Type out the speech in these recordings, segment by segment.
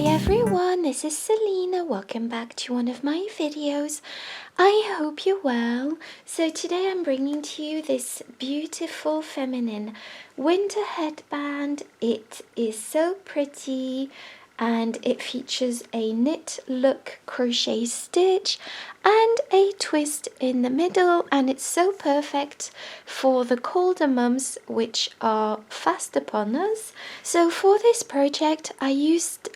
everyone, this is Selina. Welcome back to one of my videos. I hope you're well. So today I'm bringing to you this beautiful feminine winter headband. It is so pretty and it features a knit look crochet stitch and a twist in the middle, and it's so perfect for the colder months which are fast upon us. So for this project I used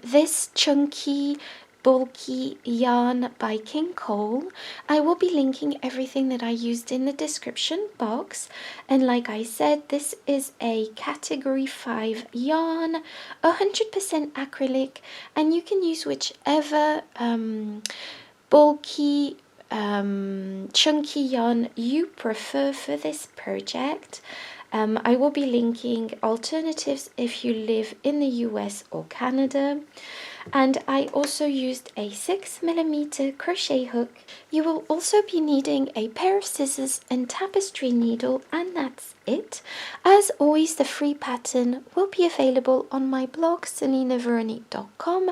this chunky bulky yarn by King Cole. I will be linking everything that I used in the description box, and like I said, this is a category 5 yarn, 100% acrylic, and you can use whichever bulky chunky yarn you prefer for this project. I will be linking alternatives if you live in the US or Canada. And I also used a 6mm crochet hook. You will also be needing a pair of scissors and tapestry needle, and that's it. As always, the free pattern will be available on my blog selinaveronique.com,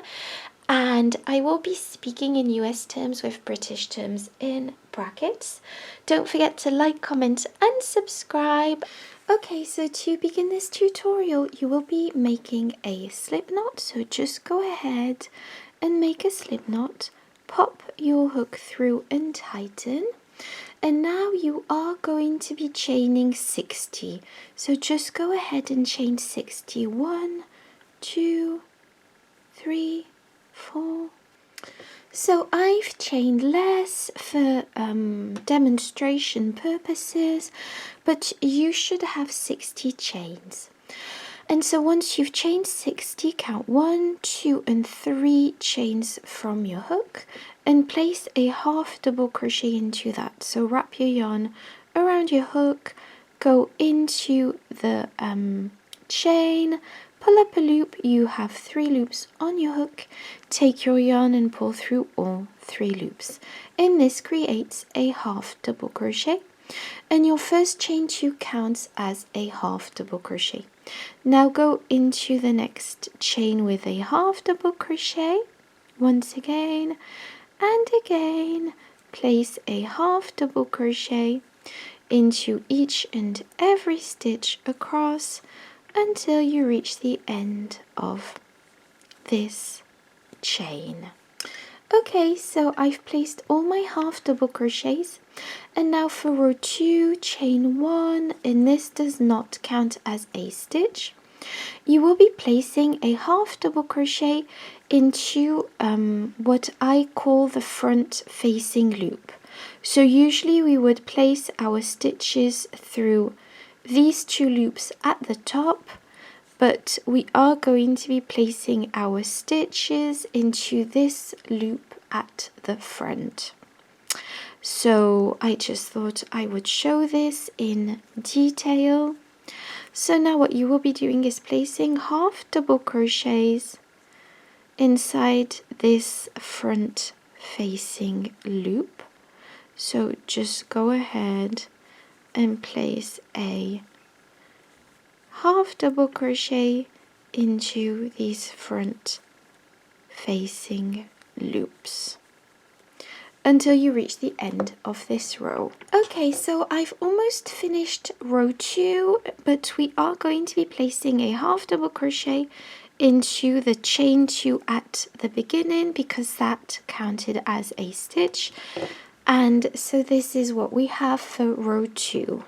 and I will be speaking in US terms with British terms in brackets. Don't forget to like, comment and subscribe. Okay, so to begin this tutorial, you will be making a slip knot. So just go ahead and make a slip knot, pop your hook through and tighten. And now you are going to be chaining 60. So just go ahead and chain 60. 1, 2, 3, 4. So I've chained less for demonstration purposes, but you should have 60 chains. And so once you've chained 60, count 1, 2 and 3 chains from your hook and place a half double crochet into that. So wrap your yarn around your hook, go into the chain, pull up a loop. You have 3 loops on your hook. Take your yarn and pull through all 3 loops. And this creates a half double crochet. And your first chain 2 counts as a half double crochet. Now go into the next chain with a half double crochet. Once again and again. Place a half double crochet into each and every stitch across until you reach the end of this chain. Okay, so I've placed all my half double crochets, and now for row 2, chain 1, and this does not count as a stitch. You will be placing a half double crochet into what I call the front facing loop. So usually we would place our stitches through these 2 loops at the top, but we are going to be placing our stitches into this loop at the front. So I just thought I would show this in detail. So now what you will be doing is placing half double crochets inside this front facing loop. So just go ahead and place a half double crochet into these front facing loops until you reach the end of this row. Okay, so I've almost finished row 2, but we are going to be placing a half double crochet into the chain 2 at the beginning because that counted as a stitch. And so this is what we have for row 2.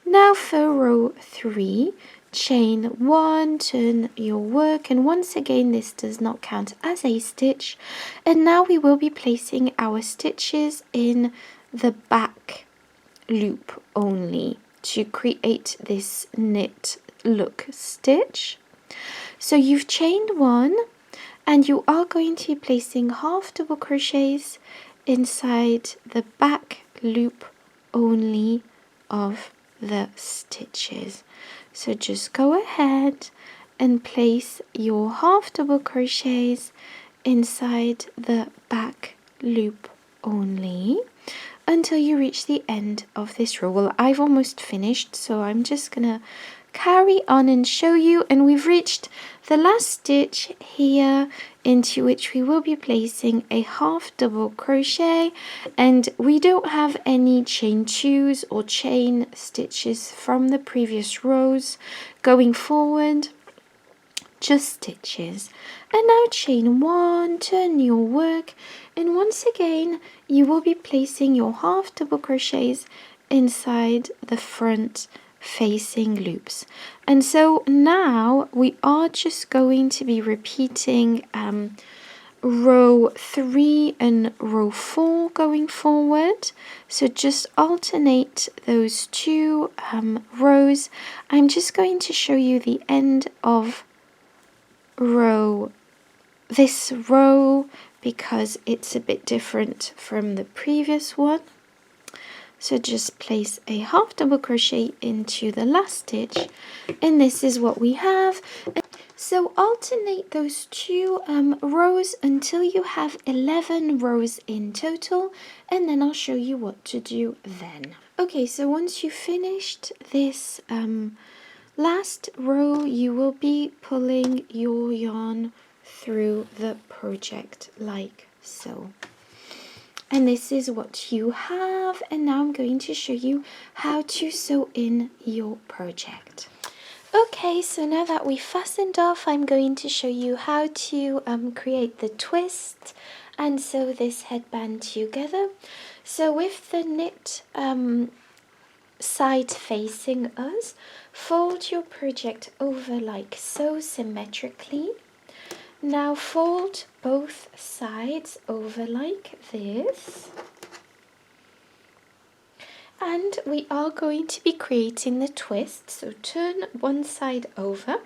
Now for row 3, chain 1, turn your work, and once again this does not count as a stitch. And now we will be placing our stitches in the back loop only to create this knit look stitch. So you've chained 1 and you are going to be placing half double crochets inside the back loop only of the stitches. So just go ahead and place your half double crochets inside the back loop only until you reach the end of this row. Well, I've almost finished, so I'm just gonna carry on and show you, and we've reached the last stitch here, into which we will be placing a half double crochet, and we don't have any chain 2s or chain stitches from the previous rows going forward, just stitches. And now chain 1, turn your work, and once again you will be placing your half double crochets inside the front facing loops. And so now we are just going to be repeating row 3 and row 4 going forward. So just alternate those two rows. I'm just going to show you the end of this row because it's a bit different from the previous one. So just place a half double crochet into the last stitch, and this is what we have. So alternate those two rows until you have 11 rows in total, and then I'll show you what to do then. Okay, so once you've finished this last row, you will be pulling your yarn through the project like so. And this is what you have, and now I'm going to show you how to sew in your project. Okay, so now that we fastened off, I'm going to show you how to create the twist and sew this headband together. So with the knit side facing us, fold your project over like so symmetrically. Now fold both sides over like this, and we are going to be creating the twist. So turn one side over,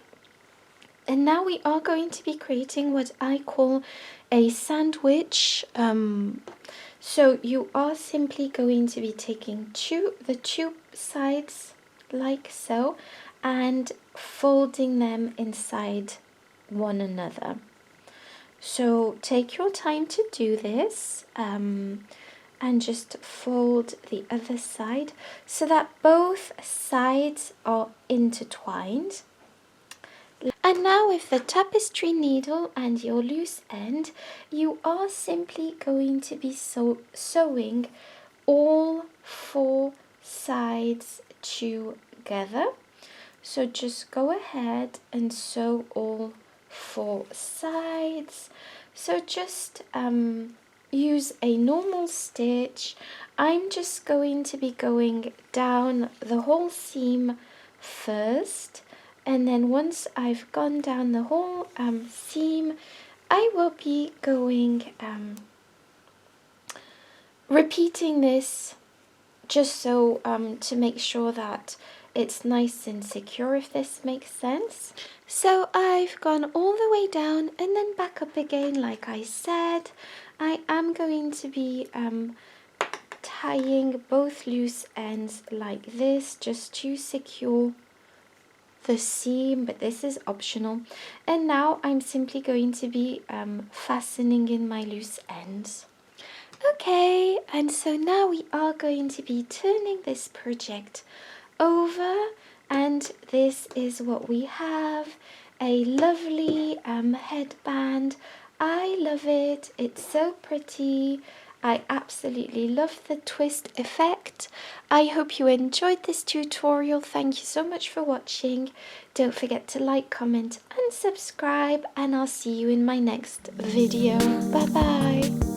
and now we are going to be creating what I call a sandwich. So you are simply going to be taking the two sides like so and folding them inside one another. So take your time to do this and just fold the other side so that both sides are intertwined. And now with the tapestry needle and your loose end, you are simply going to be sewing all 4 sides together. So just go ahead and sew all 4 sides. So just use a normal stitch. I'm just going to be going down the whole seam first, and then once I've gone down the whole seam, I will be going repeating this just so to make sure that it's nice and secure, if this makes sense. So I've gone all the way down and then back up again like I said. I am going to be tying both loose ends like this just to secure the seam, but this is optional. And now I'm simply going to be fastening in my loose ends. Okay, and so now we are going to be turning this project over, and this is what we have, a lovely headband. I love it, it's so pretty. I absolutely love the twist effect. I hope you enjoyed this tutorial. Thank you so much for watching. Don't forget to like, comment and subscribe, and I'll see you in my next video. Bye bye.